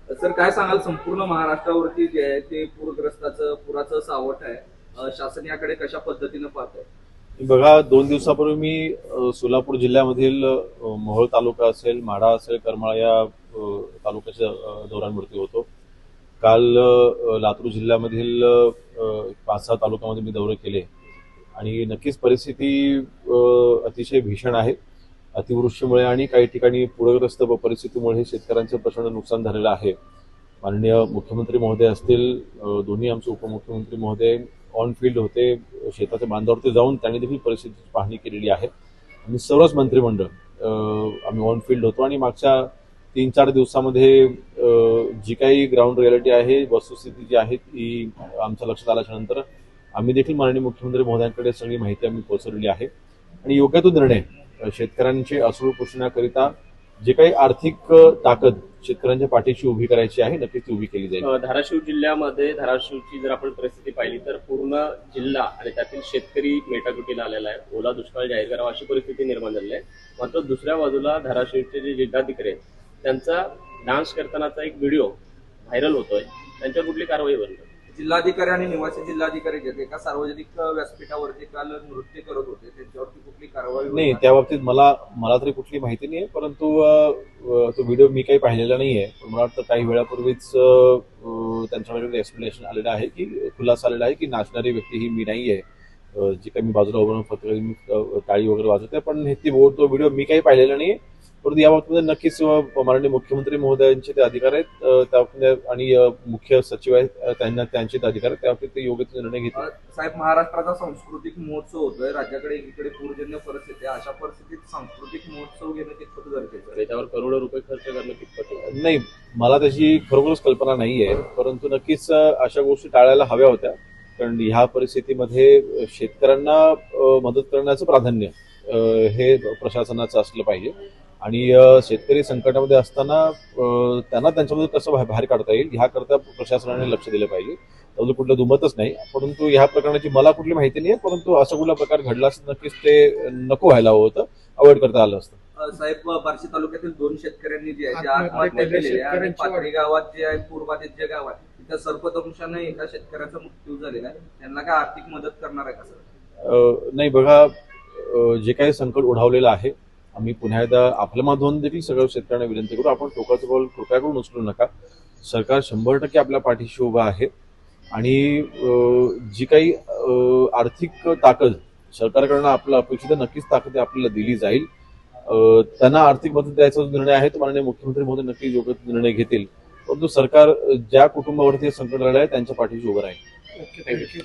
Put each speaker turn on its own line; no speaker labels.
Sir काय सांगाल, संपूर्ण महाराष्ट्रावरती जे आहे ते पुराचं सावट आहे, शासन याकडे कशा पद्धतीनं पाहत आहे?
बघा, 2 दिवसापूर्वी मी सोलापूर जिल्ह्यामधील मोहोळ तालुका असेल, माढा असेल, करमाळा या तालुक्याच्या दौऱ्यांवरती होतो. काल लातूर जिल्ह्यामधील 5-6 तालुक्यामध्ये मी दौरे केले आणि नक्कीच परिस्थिती अतिशय भीषण आहे. अतिवृष्टीमुळे आणि काही ठिकाणी पूरग्रस्त परिस्थितीमुळे शेतकऱ्यांचं प्रचंड नुकसान झालेलं आहे. माननीय मुख्यमंत्री महोदय असतील, दोन्ही आमचे उपमुख्यमंत्री महोदय ऑन फील्ड होते, शेताच्या बांधावरती जाऊन त्यांनी देखील परिस्थितीची पाहणी केलेली आहे. आणि सर्वच मंत्रिमंडळ आम्ही ऑन फील्ड होतो आणि मागच्या 3-4 दिवसामध्ये जी काही ग्राउंड रियालिटी आहे, वस्तुस्थिती जी आहे ती आमच्या लक्षात आल्याच्या नंतर आम्ही देखील माननीय मुख्यमंत्री महोदयांकडे सगळी माहिती आम्ही पोहोचवलेली आहे आणि योग्य तो निर्णय शेतकऱ्यांची असूळ पोषणाकरिता जे काही आर्थिक ताकद शेतकऱ्यांच्या पाठीशी उभी करायची आहे, नक्कीच ती उभी केली जाईल.
धाराशिव जिल्ह्यामध्ये धाराशिवची जर आपण परिस्थिती पाहिली तर पूर्ण जिल्हा आणि त्यातील शेतकरी मेटाकुटीला आलेला आहे. ओला दुष्काळ जाहीर करावा अशी परिस्थिती निर्माण झालेली आहे. मात्र दुसऱ्या बाजूला धाराशिवचे जे जिल्हाधिकारी आहेत त्यांचा डान्स करतानाचा एक व्हिडिओ व्हायरल होतोय. त्यांच्यावर कुठली कारवाई होईल?
जिल्हाधिकारी आणि निवासी जिल्हाधिकारी जे एका सार्वजनिक व्यासपीठावरती काल नृत्य करत होते, त्यांच्यावरती कुठली कारवाई
नाही, त्या बाबतीत मला तरी कुठली माहिती नाही आहे, परंतु तो व्हिडिओ मी काही पाहिलेला नाही आहे. पण मला वाटतं काही वेळापूर्वीच त्यांच्याकडे एक्सप्लेनेशन आलेलं आहे, की खुलासा आलेला आहे की नाचणारी व्यक्ती ही मी नाही आहे. जी काही मी बाजूला उभं फक्त मी टाळी वगैरे वाजवते, पण तो व्हिडिओ मी काही पाहिलेला नाही आहे. परंतु या बाबतीमध्ये नक्कीच माननीय मुख्यमंत्री महोदयांचे ते अधिकार आहेत, त्या बाबतीत आणि मुख्य सचिव आहेत त्यांचे ते अधिकार आहेत, त्या बाबतीत ते योग्य तो निर्णय घेतील.
साहेब, महाराष्ट्राचा सांस्कृतिक महोत्सव होतोय, राज्याकडे एकीकडे पूरजन्य परिस्थिती आहे. अशा परिस्थितीत सांस्कृतिक महोत्सव घेणं कितपत गरजेचं आहे?
त्याच्यावर करोडो रुपये खर्च करणं कितपत आहे?
नाही, मला त्याची खरोखरच कल्पना नाही आहे, परंतु नक्कीच अशा गोष्टी टाळायला हव्या होत्या. कारण ह्या परिस्थितीमध्ये शेतकऱ्यांना मदत करण्याचं प्राधान्य हे प्रशासनाचं असलं पाहिजे आणि शेतकरी संकटामध्ये असताना त्यांना त्यांच्यामध्ये कसं बाहेर काढता येईल ह्याकरता प्रशासनाने लक्ष दिलं पाहिजे. त्याबद्दल कुठलं दुमतच नाही. परंतु ह्या प्रकरणाची मला कुठली माहिती नाही आहे, परंतु असा कुठला प्रकार घडला असता नक्कीच ते नको व्हायला हवं होतं, अवॉइड करता आलं असतं.
साहेब, बार्शी तालुक्यातील 2 शेतकऱ्यांनी जे आहे ते आत्महत्या केलेली आहे आणि पाथरी गावात जे आहे पूरबाधित जे गाव आहे तिथं सर्पदंशाने एका शेतकऱ्याचा मृत्यू झालेला आहे. त्यांना काय आर्थिक मदत करणार आहे का सर?
नाही, बघा, जे काही संकट ओढावलेलं आहे, आम्ही पुन्हा एकदा आपल्या माध्यमातून देखील सगळ्या शेतकऱ्यांना विनंती करू, आपण टोकाचं पाऊल कृपया करून उचलू नका. सरकार 100% आपल्या पाठीशी उभं आहे आणि जी काही आर्थिक ताकद सरकारकडनं आपल्याला अपेक्षित आहे, नक्कीच ताकद आपल्याला दिली जाईल. त्यांना आर्थिक मदत द्यायचा जो निर्णय आहे तो माननीय मुख्यमंत्री महोदय नक्कीच योग्य निर्णय घेतील. परंतु सरकार ज्या कुटुंबावरती संकट आलं आहे त्यांच्या पाठीशी उभं राहील.
थँक्यू.